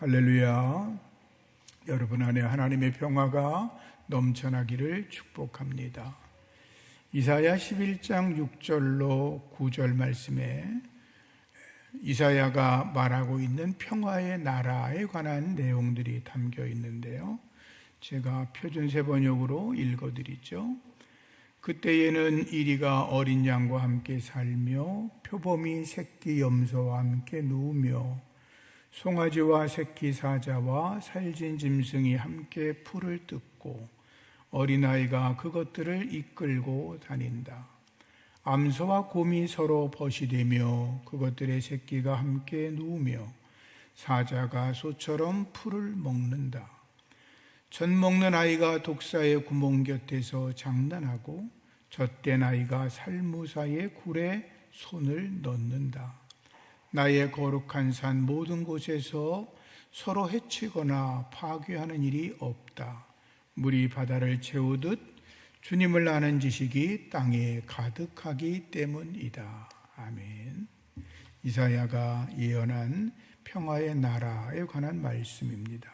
할렐루야. 여러분 안에 하나님의 평화가 넘쳐나기를 축복합니다. 이사야 11장 6절로 9절 말씀에 이사야가 말하고 있는 평화의 나라에 관한 내용들이 담겨 있는데요. 제가 표준세 번역으로 읽어드리죠. 그때에는 이리가 어린 양과 함께 살며 표범이 새끼 염소와 함께 누우며 송아지와 새끼 사자와 살진 짐승이 함께 풀을 뜯고 어린아이가 그것들을 이끌고 다닌다. 암소와 곰이 서로 벗이되며 그것들의 새끼가 함께 누우며 사자가 소처럼 풀을 먹는다. 젖 먹는 아이가 독사의 구멍 곁에서 장난하고 젖된 아이가 살무사의 굴에 손을 넣는다. 나의 거룩한 산 모든 곳에서 서로 해치거나 파괴하는 일이 없다. 물이 바다를 채우듯 주님을 아는 지식이 땅에 가득하기 때문이다. 아멘. 이사야가 예언한 평화의 나라에 관한 말씀입니다.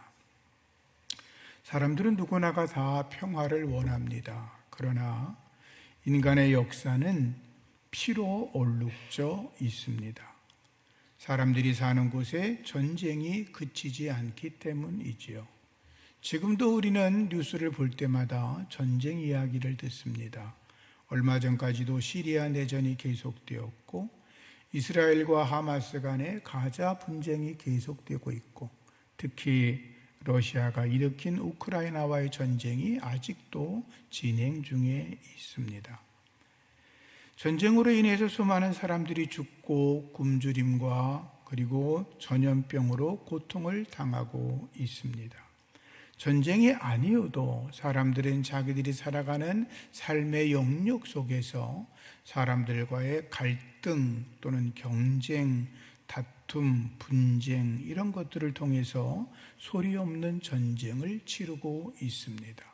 사람들은 누구나가 다 평화를 원합니다. 그러나 인간의 역사는 피로 얼룩져 있습니다. 사람들이 사는 곳에 전쟁이 그치지 않기 때문이지요. 지금도 우리는 뉴스를 볼 때마다 전쟁 이야기를 듣습니다. 얼마 전까지도 시리아 내전이 계속되었고 이스라엘과 하마스 간의 가자 분쟁이 계속되고 있고 특히 러시아가 일으킨 우크라이나와의 전쟁이 아직도 진행 중에 있습니다. 전쟁으로 인해서 수많은 사람들이 죽고 굶주림과 그리고 전염병으로 고통을 당하고 있습니다. 전쟁이 아니어도 사람들은 자기들이 살아가는 삶의 영역 속에서 사람들과의 갈등 또는 경쟁, 다툼, 분쟁 이런 것들을 통해서 소리 없는 전쟁을 치르고 있습니다.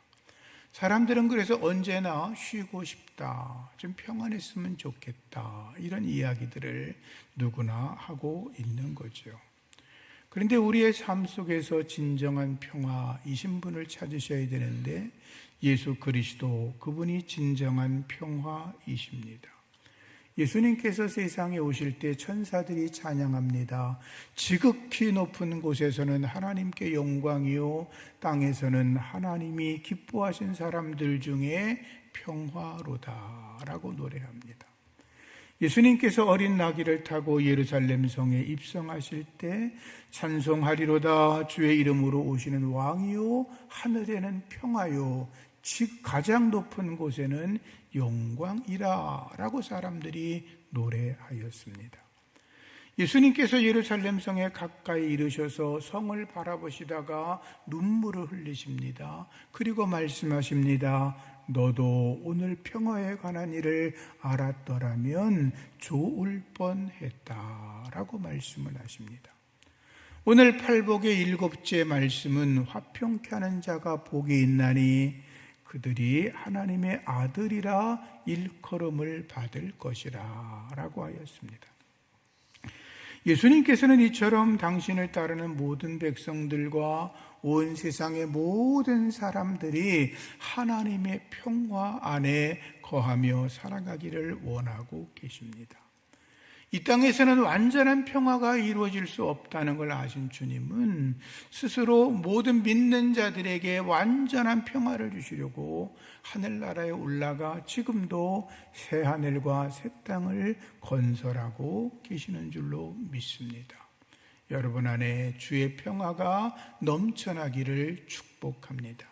사람들은 그래서 언제나 쉬고 싶다, 좀 평안했으면 좋겠다 이런 이야기들을 누구나 하고 있는 거죠. 그런데 우리의 삶 속에서 진정한 평화 이 신분을 찾으셔야 되는데 예수 그리스도 그분이 진정한 평화이십니다. 예수님께서 세상에 오실 때 천사들이 찬양합니다. 지극히 높은 곳에서는 하나님께 영광이요 땅에서는 하나님이 기뻐하신 사람들 중에 평화로다 라고 노래합니다. 예수님께서 어린 나귀를 타고 예루살렘 성에 입성하실 때 찬송하리로다 주의 이름으로 오시는 왕이요 하늘에는 평화요 가장 높은 곳에는 영광이라 라고 사람들이 노래하였습니다. 예수님께서 예루살렘 성에 가까이 이르셔서 성을 바라보시다가 눈물을 흘리십니다. 그리고 말씀하십니다. 너도 오늘 평화에 관한 일을 알았더라면 좋을 뻔했다 라고 말씀을 하십니다. 오늘 팔복의 7째 말씀은 화평케 하는 자가 복이 있나니 그들이 하나님의 아들이라 일컬음을 받을 것이라 라고 하였습니다. 예수님께서는 이처럼 당신을 따르는 모든 백성들과 온 세상의 모든 사람들이 하나님의 평화 안에 거하며 살아가기를 원하고 계십니다. 이 땅에서는 완전한 평화가 이루어질 수 없다는 걸 아신 주님은 스스로 모든 믿는 자들에게 완전한 평화를 주시려고 하늘나라에 올라가 지금도 새 하늘과 새 땅을 건설하고 계시는 줄로 믿습니다. 여러분 안에 주의 평화가 넘쳐나기를 축복합니다.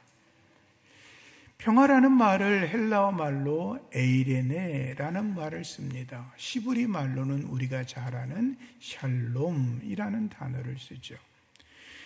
평화라는 말을 헬라어 말로 에이레네라는 말을 씁니다. 시브리 말로는 우리가 잘 아는 샬롬이라는 단어를 쓰죠.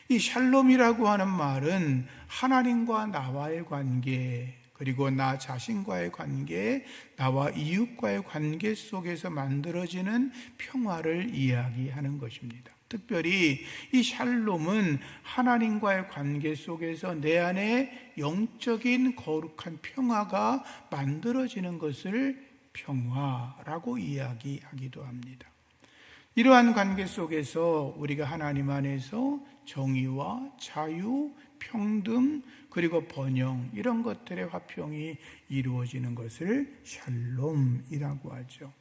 이 샬롬이라고 하는 말은 하나님과 나와의 관계, 그리고 나 자신과의 관계, 나와 이웃과의 관계 속에서 만들어지는 평화를 이야기하는 것입니다. 특별히 이 샬롬은 하나님과의 관계 속에서 내 안에 영적인 거룩한 평화가 만들어지는 것을 평화라고 이야기하기도 합니다. 이러한 관계 속에서 우리가 하나님 안에서 정의와 자유, 평등, 그리고 번영, 이런 것들의 화평이 이루어지는 것을 샬롬이라고 하죠.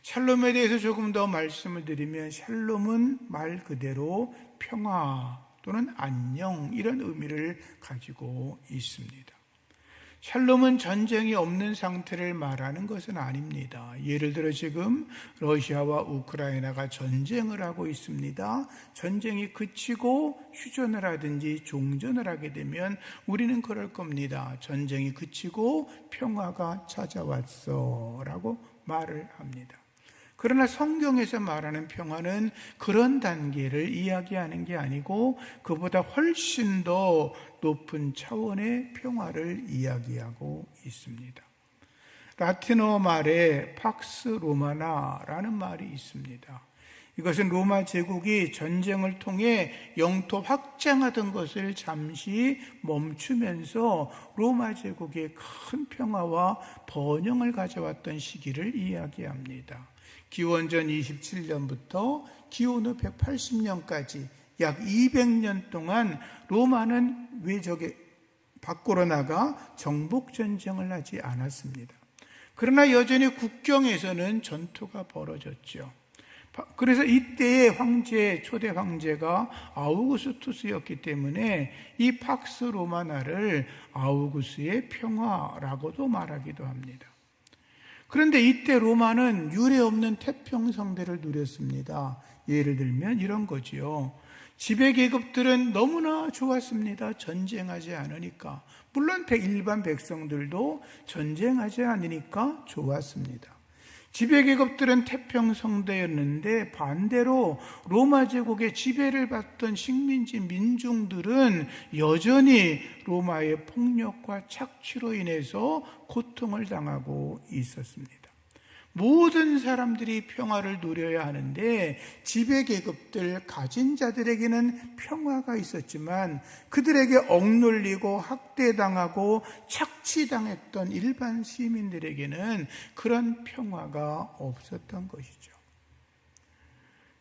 샬롬에 대해서 조금 더 말씀을 드리면, 샬롬은 말 그대로 평화 또는 안녕, 이런 의미를 가지고 있습니다. 샬롬은 전쟁이 없는 상태를 말하는 것은 아닙니다. 예를 들어 지금 러시아와 우크라이나가 전쟁을 하고 있습니다. 전쟁이 그치고 휴전을 하든지 종전을 하게 되면 우리는 그럴 겁니다. 전쟁이 그치고 평화가 찾아왔어 라고 말을 합니다. 그러나 성경에서 말하는 평화는 그런 단계를 이야기하는 게 아니고 그보다 훨씬 더 높은 차원의 평화를 이야기하고 있습니다. 라틴어 말에 팍스 로마나라는 말이 있습니다. 이것은 로마 제국이 전쟁을 통해 영토 확장하던 것을 잠시 멈추면서 로마 제국의 큰 평화와 번영을 가져왔던 시기를 이야기합니다. 기원전 27년부터 기원 후 180년까지 약 200년 동안 로마는 외적에 밖으로 나가 정복전쟁을 하지 않았습니다. 그러나 여전히 국경에서는 전투가 벌어졌죠. 그래서 이때의 황제, 초대 황제가 아우구스투스였기 때문에 이 팍스 로마나를 아우구스의 평화라고도 말하기도 합니다. 그런데 이때 로마는 유례없는 태평성대를 누렸습니다. 예를 들면 이런 거지요. 지배계급들은 너무나 좋았습니다. 전쟁하지 않으니까. 물론 일반 백성들도 전쟁하지 않으니까 좋았습니다. 지배계급들은 태평성대였는데 반대로 로마 제국의 지배를 받던 식민지 민중들은 여전히 로마의 폭력과 착취로 인해서 고통을 당하고 있었습니다. 모든 사람들이 평화를 누려야 하는데 지배계급들, 가진 자들에게는 평화가 있었지만 그들에게 억눌리고 학대당하고 착취당했던 일반 시민들에게는 그런 평화가 없었던 것이죠.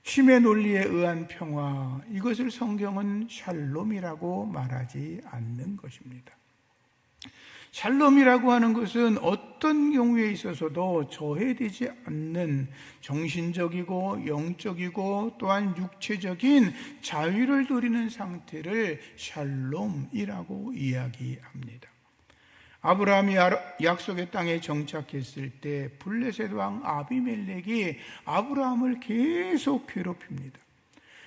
힘의 논리에 의한 평화, 이것을 성경은 샬롬이라고 말하지 않는 것입니다. 샬롬이라고 하는 것은 어떤 경우에 있어서도 저해되지 않는 정신적이고 영적이고 또한 육체적인 자유를 누리는 상태를 샬롬이라고 이야기합니다. 아브라함이 약속의 땅에 정착했을 때 블레셋 왕 아비멜렉이 아브라함을 계속 괴롭힙니다.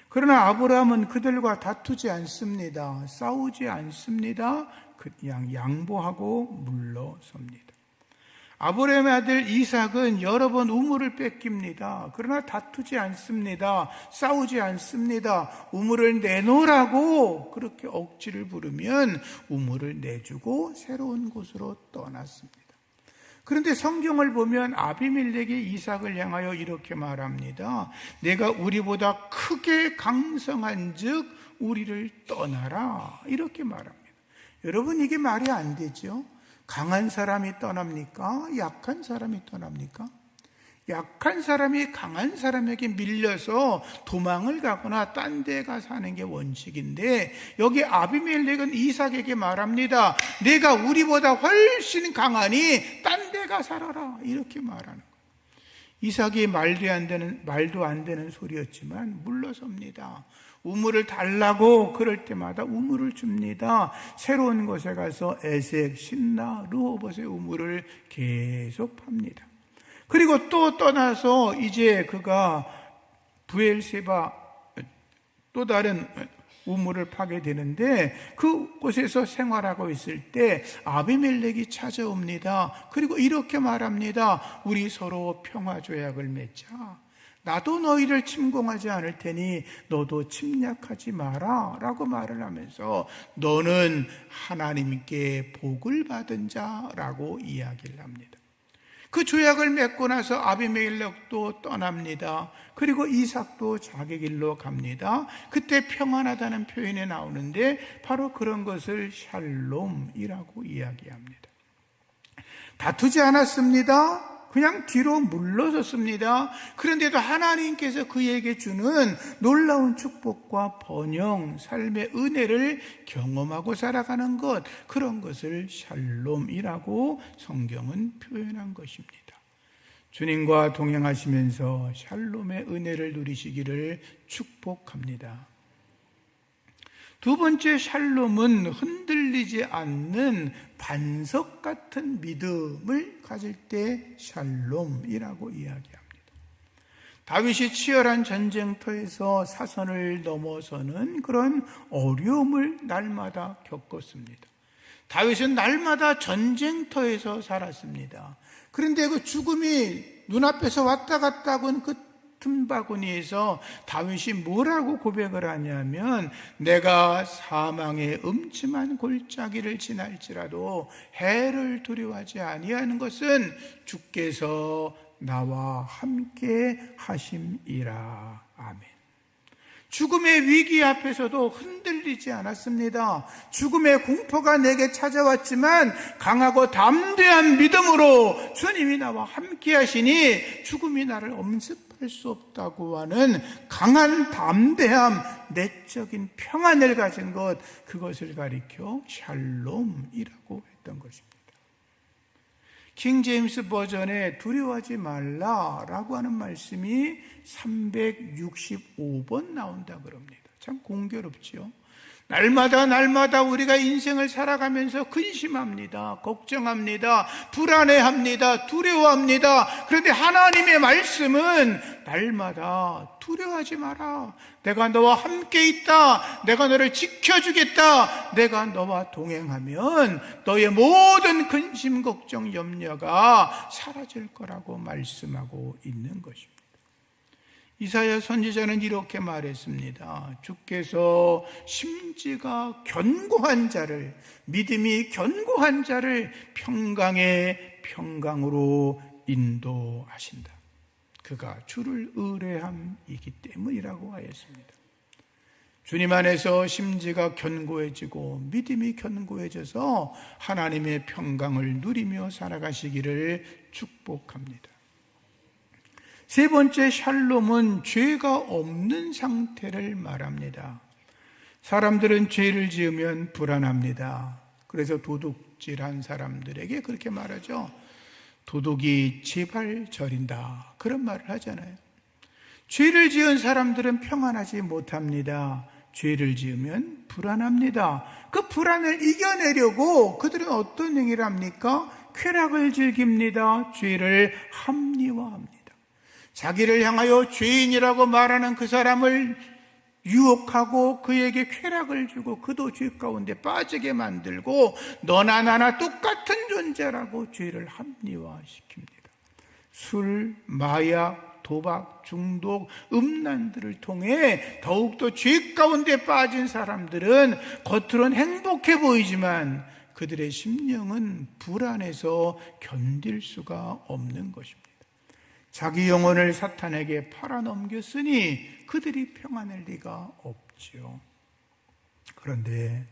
그러나 아브라함은 그들과 다투지 않습니다. 싸우지 않습니다. 그냥 양보하고 물러섭니다. 아브라함의 아들 이삭은 여러 번 우물을 뺏깁니다. 그러나 다투지 않습니다. 싸우지 않습니다. 우물을 내놓으라고 그렇게 억지를 부르면 우물을 내주고 새로운 곳으로 떠났습니다. 그런데 성경을 보면 아비멜렉이 이삭을 향하여 이렇게 말합니다. 내가 우리보다 크게 강성한 즉 우리를 떠나라, 이렇게 말합니다. 여러분, 이게 말이 안 되죠? 강한 사람이 떠납니까? 약한 사람이 떠납니까? 약한 사람이 강한 사람에게 밀려서 도망을 가거나 딴 데 가 사는 게 원칙인데, 여기 아비멜렉은 이삭에게 말합니다. 내가 우리보다 훨씬 강하니 딴 데 가 살아라, 이렇게 말하는 거예요. 이삭이 말도 안 되는 소리였지만 물러섭니다. 우물을 달라고 그럴 때마다 우물을 줍니다. 새로운 곳에 가서 에색, 신나, 르호봇의 우물을 계속 팝니다. 그리고 또 떠나서 이제 그가 브엘세바 또 다른 우물을 파게 되는데 그곳에서 생활하고 있을 때 아비멜렉이 찾아옵니다. 그리고 이렇게 말합니다. 우리 서로 평화조약을 맺자. 나도 너희를 침공하지 않을 테니 너도 침략하지 마라 라고 말을 하면서 너는 하나님께 복을 받은 자라고 이야기를 합니다. 그 조약을 맺고 나서 아비멜렉도 떠납니다. 그리고 이삭도 자기 길로 갑니다. 그때 평안하다는 표현이 나오는데 바로 그런 것을 샬롬이라고 이야기합니다. 다투지 않았습니다. 그냥 뒤로 물러섰습니다. 그런데도 하나님께서 그에게 주는 놀라운 축복과 번영, 삶의 은혜를 경험하고 살아가는 것, 그런 것을 샬롬이라고 성경은 표현한 것입니다. 주님과 동행하시면서 샬롬의 은혜를 누리시기를 축복합니다. 두 번째 샬롬은 흔들리지 않는 반석 같은 믿음을 가질 때 샬롬이라고 이야기합니다. 다윗이 치열한 전쟁터에서 사선을 넘어서는 그런 어려움을 날마다 겪었습니다. 다윗은 날마다 전쟁터에서 살았습니다. 그런데 그 죽음이 눈앞에서 왔다 갔다 하는 그 틈바구니에서 다윗이 뭐라고 고백을 하냐면, 내가 사망의 음침한 골짜기를 지날지라도 해를 두려워하지 아니하는 것은 주께서 나와 함께 하심이라. 아멘. 죽음의 위기 앞에서도 흔들리지 않았습니다. 죽음의 공포가 내게 찾아왔지만 강하고 담대한 믿음으로 주님이 나와 함께 하시니 죽음이 나를 엄습할 수 없다고 하는 강한 담대함, 내적인 평안을 가진 것, 그것을 가리켜 샬롬이라고 했던 것입니다. 킹 제임스 버전에 두려워하지 말라라고 하는 말씀이 365번 나온다 그럽니다. 참 공교롭지요. 날마다 우리가 인생을 살아가면서 근심합니다. 걱정합니다. 불안해합니다. 두려워합니다. 그런데 하나님의 말씀은 날마다 두려워하지 마라. 내가 너와 함께 있다. 내가 너를 지켜주겠다. 내가 너와 동행하면 너의 모든 근심, 걱정, 염려가 사라질 거라고 말씀하고 있는 것입니다. 이사야 선지자는 이렇게 말했습니다. 주께서 심지가 견고한 자를, 믿음이 견고한 자를 평강의 평강으로 인도하신다. 그가 주를 의뢰함이기 때문이라고 하였습니다. 주님 안에서 심지가 견고해지고 믿음이 견고해져서 하나님의 평강을 누리며 살아가시기를 축복합니다. 세 번째 샬롬은 죄가 없는 상태를 말합니다. 사람들은 죄를 지으면 불안합니다. 그래서 도둑질한 사람들에게 그렇게 말하죠. 도둑이 제발 저린다, 그런 말을 하잖아요. 죄를 지은 사람들은 평안하지 못합니다. 죄를 지으면 불안합니다. 그 불안을 이겨내려고 그들은 어떤 행위를 합니까? 쾌락을 즐깁니다. 죄를 합리화합니다. 자기를 향하여 죄인이라고 말하는 그 사람을 유혹하고 그에게 쾌락을 주고 그도 죄 가운데 빠지게 만들고 너나 나나 똑같은 존재라고 죄를 합리화시킵니다. 술, 마약, 도박, 중독, 음란들을 통해 더욱더 죄 가운데 빠진 사람들은 겉으로는 행복해 보이지만 그들의 심령은 불안해서 견딜 수가 없는 것입니다. 자기 영혼을 사탄에게 팔아넘겼으니 그들이 평안할 리가 없지요. 그런데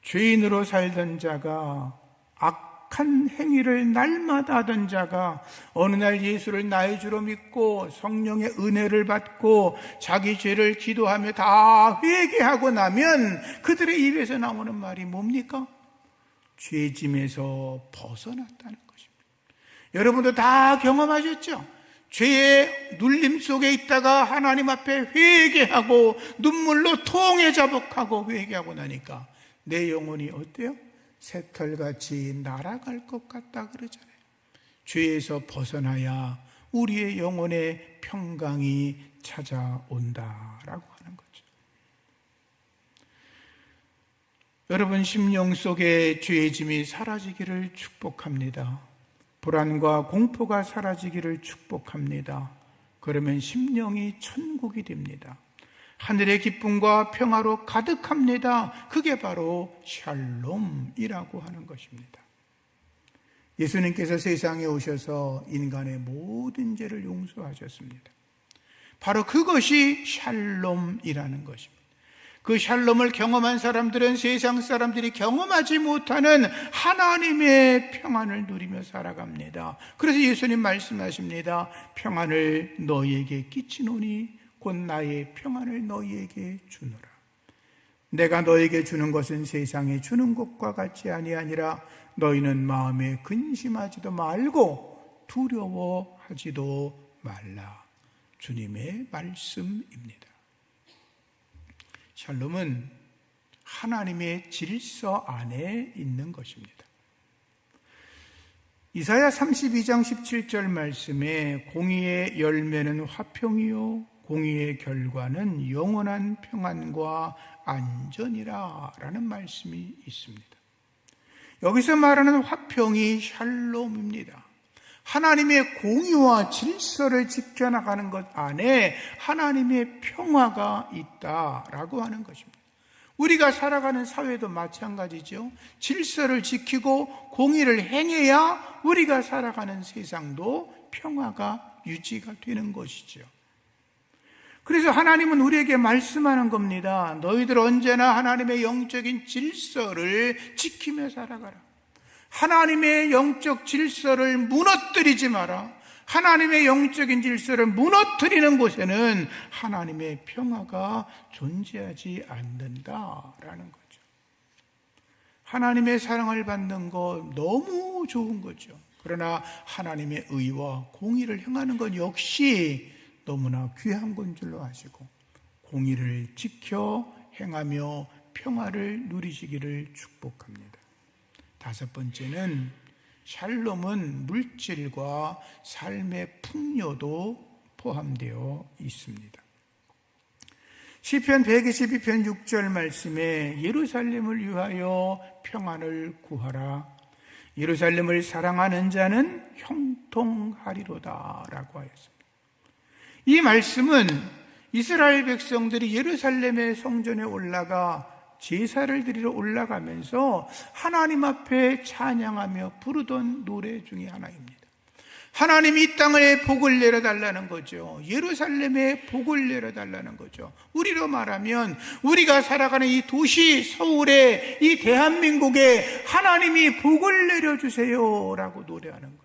죄인으로 살던 자가, 악한 행위를 날마다 하던 자가 어느 날 예수를 나의 주로 믿고 성령의 은혜를 받고 자기 죄를 기도하며 다 회개하고 나면 그들의 입에서 나오는 말이 뭡니까? 죄짐에서 벗어났다는 것입니다. 여러분도 다 경험하셨죠? 죄의 눌림 속에 있다가 하나님 앞에 회개하고 눈물로 통에 자복하고 회개하고 나니까 내 영혼이 어때요? 새털같이 날아갈 것 같다 그러잖아요. 죄에서 벗어나야 우리의 영혼의 평강이 찾아온다라고 하는 거죠. 여러분 심령 속에 죄의 짐이 사라지기를 축복합니다. 불안과 공포가 사라지기를 축복합니다. 그러면 심령이 천국이 됩니다. 하늘의 기쁨과 평화로 가득합니다. 그게 바로 샬롬이라고 하는 것입니다. 예수님께서 세상에 오셔서 인간의 모든 죄를 용서하셨습니다. 바로 그것이 샬롬이라는 것입니다. 그 샬롬을 경험한 사람들은 세상 사람들이 경험하지 못하는 하나님의 평안을 누리며 살아갑니다. 그래서 예수님 말씀하십니다. 평안을 너희에게 끼치노니 곧 나의 평안을 너희에게 주노라. 내가 너에게 주는 것은 세상에 주는 것과 같이 아니하니라. 너희는 마음에 근심하지도 말고 두려워하지도 말라. 주님의 말씀입니다. 샬롬은 하나님의 질서 안에 있는 것입니다. 이사야 32장 17절 말씀에 공의의 열매는 화평이요 공의의 결과는 영원한 평안과 안전이라 라는 말씀이 있습니다. 여기서 말하는 화평이 샬롬입니다. 하나님의 공의와 질서를 지켜나가는 것 안에 하나님의 평화가 있다라고 하는 것입니다. 우리가 살아가는 사회도 마찬가지죠. 질서를 지키고 공의를 행해야 우리가 살아가는 세상도 평화가 유지가 되는 것이죠. 그래서 하나님은 우리에게 말씀하는 겁니다. 너희들 언제나 하나님의 영적인 질서를 지키며 살아가라. 하나님의 영적 질서를 무너뜨리지 마라. 하나님의 영적인 질서를 무너뜨리는 곳에는 하나님의 평화가 존재하지 않는다라는 거죠. 하나님의 사랑을 받는 거 너무 좋은 거죠. 그러나 하나님의 의와 공의를 행하는 것 역시 너무나 귀한 건 줄로 아시고 공의를 지켜 행하며 평화를 누리시기를 축복합니다. 다섯 번째는 샬롬은 물질과 삶의 풍요도 포함되어 있습니다. 시편 122편 6절 말씀에 예루살렘을 위하여 평안을 구하라. 예루살렘을 사랑하는 자는 형통하리로다 라고 하였습니다. 이 말씀은 이스라엘 백성들이 예루살렘의 성전에 올라가 제사를 드리러 올라가면서 하나님 앞에 찬양하며 부르던 노래 중에 하나입니다. 하나님이 이 땅에 복을 내려달라는 거죠. 예루살렘에 복을 내려달라는 거죠. 우리로 말하면 우리가 살아가는 이 도시 서울에 이 대한민국에 하나님이 복을 내려주세요 라고 노래하는 거예요.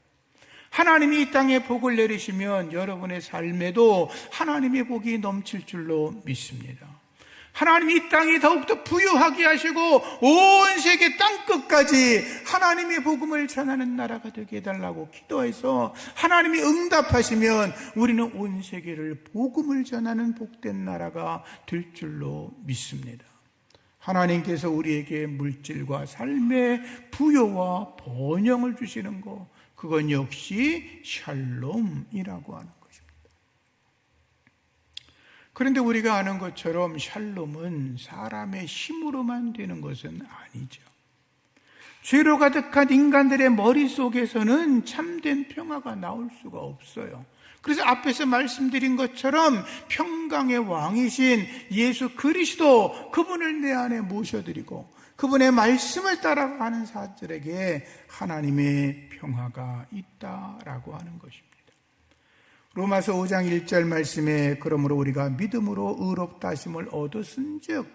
하나님이 이 땅에 복을 내리시면 여러분의 삶에도 하나님의 복이 넘칠 줄로 믿습니다. 하나님이 이 땅이 더욱더 부유하게 하시고 온 세계 땅끝까지 하나님의 복음을 전하는 나라가 되게 해달라고 기도해서 하나님이 응답하시면 우리는 온 세계를 복음을 전하는 복된 나라가 될 줄로 믿습니다. 하나님께서 우리에게 물질과 삶의 부요와 번영을 주시는 것, 그건 역시 샬롬이라고 하는 것입니다. 그런데 우리가 아는 것처럼 샬롬은 사람의 힘으로만 되는 것은 아니죠. 죄로 가득한 인간들의 머릿속에서는 참된 평화가 나올 수가 없어요. 그래서 앞에서 말씀드린 것처럼 평강의 왕이신 예수 그리스도, 그분을 내 안에 모셔드리고 그분의 말씀을 따라가는 사람들에게 하나님의 평화가 있다라고 하는 것입니다. 로마서 5장 1절 말씀에 그러므로 우리가 믿음으로 의롭다 하심을 얻었은즉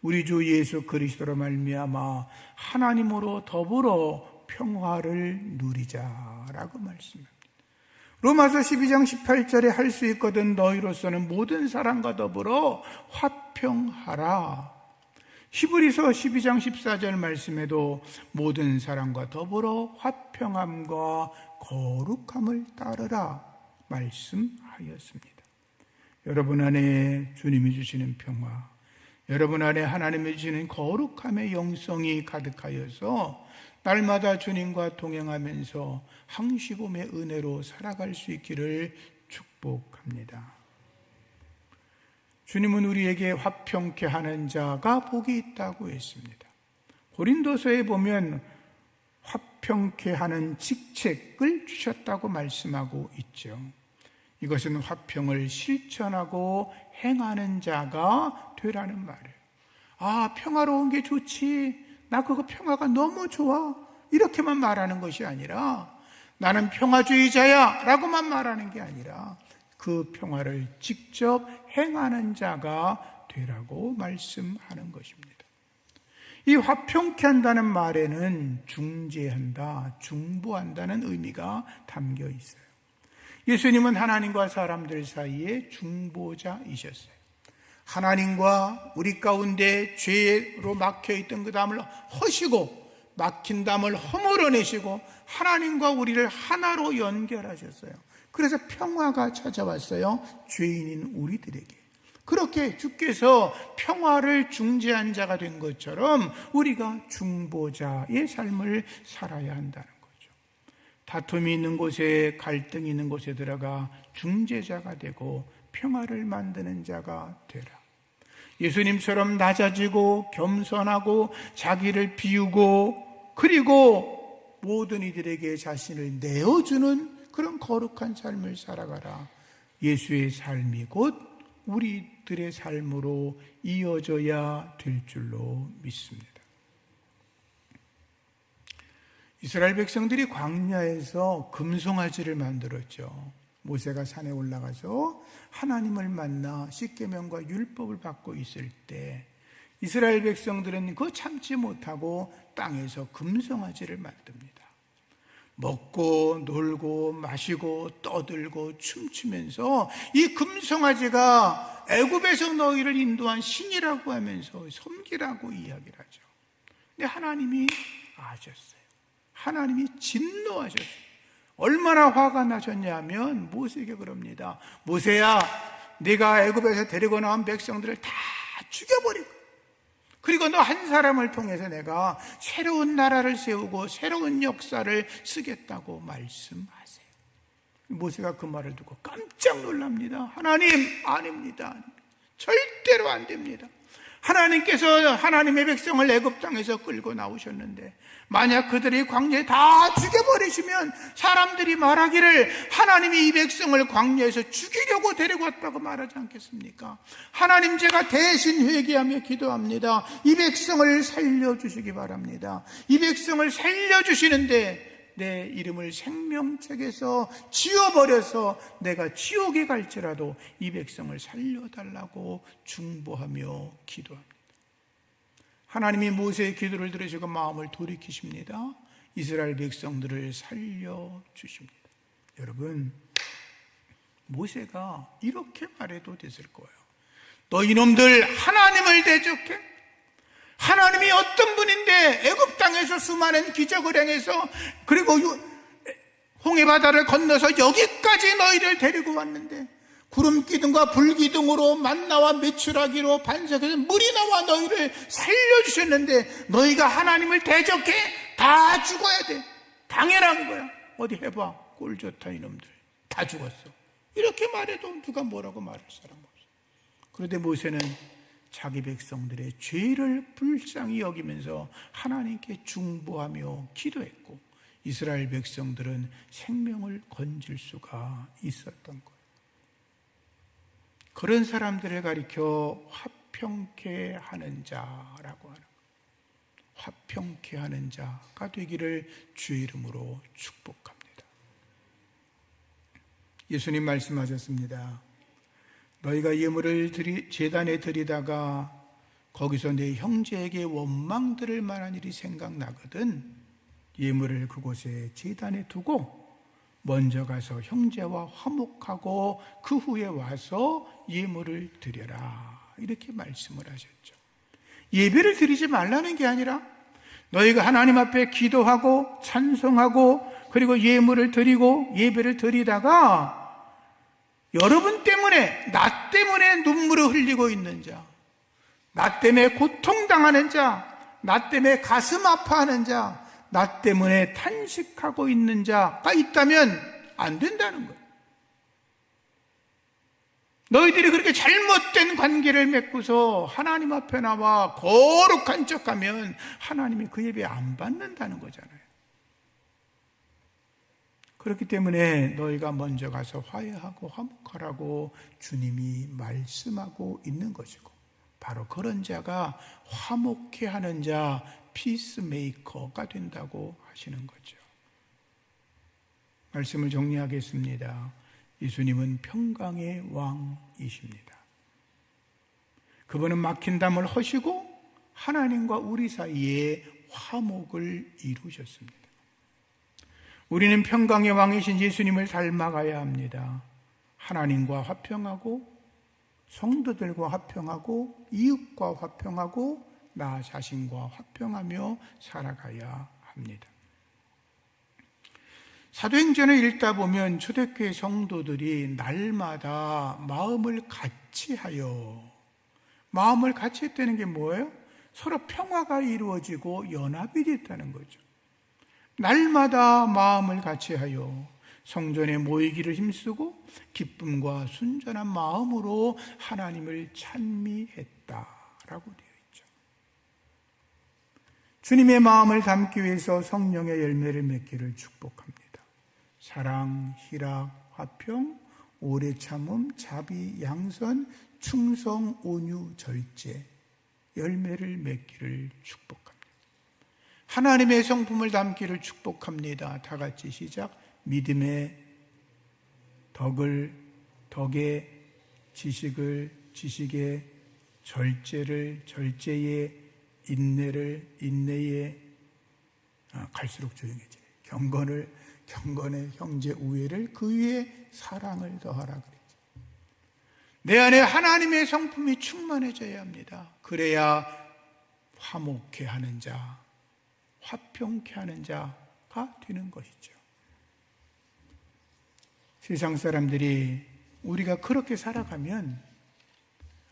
우리 주 예수 그리스도로 말미암아 하나님으로 더불어 평화를 누리자라고 말씀합니다. 로마서 12장 18절에 할 수 있거든 너희로서는 모든 사람과 더불어 화평하라. 히브리서 12장 14절 말씀에도 모든 사람과 더불어 화평함과 거룩함을 따르라 말씀하였습니다. 여러분 안에 주님이 주시는 평화, 여러분 안에 하나님이 주시는 거룩함의 영성이 가득하여서 날마다 주님과 동행하면서 항시봄의 은혜로 살아갈 수 있기를 축복합니다. 주님은 우리에게 화평케 하는 자가 복이 있다고 했습니다. 고린도서에 보면 화평케 하는 직책을 주셨다고 말씀하고 있죠. 이것은 화평을 실천하고 행하는 자가 되라는 말이에요. 아, 평화로운 게 좋지. 나 그거 평화가 너무 좋아. 이렇게만 말하는 것이 아니라 나는 평화주의자야 라고만 말하는 게 아니라 그 평화를 직접 행하는 자가 되라고 말씀하는 것입니다. 이 화평케 한다는 말에는 중재한다, 중보한다는 의미가 담겨 있어요. 예수님은 하나님과 사람들 사이에 중보자이셨어요. 하나님과 우리 가운데 죄로 막혀있던 그 담을 허시고 막힌 담을 허물어내시고 하나님과 우리를 하나로 연결하셨어요. 그래서 평화가 찾아왔어요. 죄인인 우리들에게. 그렇게 주께서 평화를 중재한 자가 된 것처럼 우리가 중보자의 삶을 살아야 한다는 거죠. 다툼이 있는 곳에, 갈등이 있는 곳에 들어가 중재자가 되고 평화를 만드는 자가 되라. 예수님처럼 낮아지고 겸손하고 자기를 비우고 그리고 모든 이들에게 자신을 내어주는 그런 거룩한 삶을 살아가라. 예수의 삶이 곧 우리들의 삶으로 이어져야 될 줄로 믿습니다. 이스라엘 백성들이 광야에서 금송아지를 만들었죠. 모세가 산에 올라가서 하나님을 만나 십계명과 율법을 받고 있을 때 이스라엘 백성들은 그거 참지 못하고 땅에서 금송아지를 만듭니다. 먹고 놀고 마시고 떠들고 춤추면서 이 금송아지가 애굽에서 너희를 인도한 신이라고 하면서 섬기라고 이야기를 하죠. 근데 하나님이 아셨어요. 하나님이 진노하셨어요. 얼마나 화가 나셨냐면 모세에게 그럽니다. 모세야, 네가 애굽에서 데리고 나온 백성들을 다 죽여버리고 그리고 너 한 사람을 통해서 내가 새로운 나라를 세우고 새로운 역사를 쓰겠다고 말씀하세요. 모세가 그 말을 듣고 깜짝 놀랍니다. 하나님, 아닙니다. 절대로 안 됩니다. 하나님께서 하나님의 백성을 애굽 땅에서 끌고 나오셨는데 만약 그들이 광야에 다 죽여버리시면 사람들이 말하기를 하나님이 이 백성을 광야에서 죽이려고 데리고 왔다고 말하지 않겠습니까? 하나님, 제가 대신 회개하며 기도합니다. 이 백성을 살려주시기 바랍니다. 이 백성을 살려주시는데 내 이름을 생명책에서 지워버려서 내가 지옥에 갈지라도 이 백성을 살려달라고 중보하며 기도합니다. 하나님이 모세의 기도를 들으시고 마음을 돌이키십니다. 이스라엘 백성들을 살려주십니다. 여러분, 모세가 이렇게 말해도 됐을 거예요. 너 이놈들 하나님을 대적해? 하나님이 어떤 분인데 애굽 땅에서 수많은 기적을 행해서 그리고 홍해바다를 건너서 여기까지 너희를 데리고 왔는데 구름 기둥과 불 기둥으로 만나와 메추라기로 반석에서 물이 나와 너희를 살려주셨는데 너희가 하나님을 대적해? 다 죽어야 돼. 당연한 거야. 어디 해봐. 꼴 좋다 이놈들. 다 죽었어. 이렇게 말해도 누가 뭐라고 말할 사람 없어. 그런데 모세는 자기 백성들의 죄를 불쌍히 여기면서 하나님께 중보하며 기도했고 이스라엘 백성들은 생명을 건질 수가 있었던 거예요. 그런 사람들을 가리켜 화평케 하는 자라고 하는 거예요. 화평케 하는 자가 되기를 주의 이름으로 축복합니다. 예수님 말씀하셨습니다. 너희가 예물을 제단에 드리다가 거기서 내 형제에게 원망 들을 만한 일이 생각나거든 예물을 그곳에 제단에 두고 먼저 가서 형제와 화목하고 그 후에 와서 예물을 드려라. 이렇게 말씀을 하셨죠. 예배를 드리지 말라는 게 아니라 너희가 하나님 앞에 기도하고 찬송하고 그리고 예물을 드리고 예배를 드리다가 여러분 때문에, 나 때문에 눈물을 흘리고 있는 자, 나 때문에 고통당하는 자, 나 때문에 가슴 아파하는 자, 나 때문에 탄식하고 있는 자가 있다면 안 된다는 거예요. 너희들이 그렇게 잘못된 관계를 맺고서 하나님 앞에 나와 거룩한 척하면 하나님이 그 예배 안 받는다는 거잖아요. 그렇기 때문에 너희가 먼저 가서 화해하고 화목하라고 주님이 말씀하고 있는 것이고 바로 그런 자가 화목케 하는 자, 피스메이커가 된다고 하시는 거죠. 말씀을 정리하겠습니다. 예수님은 평강의 왕이십니다. 그분은 막힌 담을 허시고 하나님과 우리 사이에 화목을 이루셨습니다. 우리는 평강의 왕이신 예수님을 닮아가야 합니다. 하나님과 화평하고 성도들과 화평하고 이웃과 화평하고 나 자신과 화평하며 살아가야 합니다. 사도행전을 읽다 보면 초대교회 성도들이 날마다 마음을 같이 했다는 게 뭐예요? 서로 평화가 이루어지고 연합이 됐다는 거죠. 날마다 마음을 같이하여 성전에 모이기를 힘쓰고 기쁨과 순전한 마음으로 하나님을 찬미했다라고 되어 있죠. 주님의 마음을 담기 위해서 성령의 열매를 맺기를 축복합니다. 사랑, 희락, 화평, 오래 참음, 자비, 양선, 충성, 온유, 절제, 열매를 맺기를 축복합니다. 하나님의 성품을 담기를 축복합니다. 다 같이 시작. 믿음의 덕에, 지식의, 절제의, 인내에, 갈수록 조용해지네. 경건의 형제 우애를 그 위에 사랑을 더하라 그랬죠. 내 안에 하나님의 성품이 충만해져야 합니다. 그래야 화목해 하는 자, 화평케 하는 자가 되는 것이죠. 세상 사람들이 우리가 그렇게 살아가면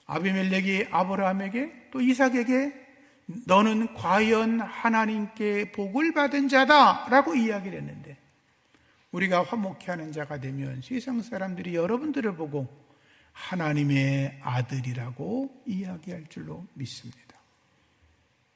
아비멜렉이 아브라함에게 또 이삭에게 너는 과연 하나님께 복을 받은 자다 라고 이야기를 했는데, 우리가 화목케 하는 자가 되면 세상 사람들이 여러분들을 보고 하나님의 아들이라고 이야기할 줄로 믿습니다.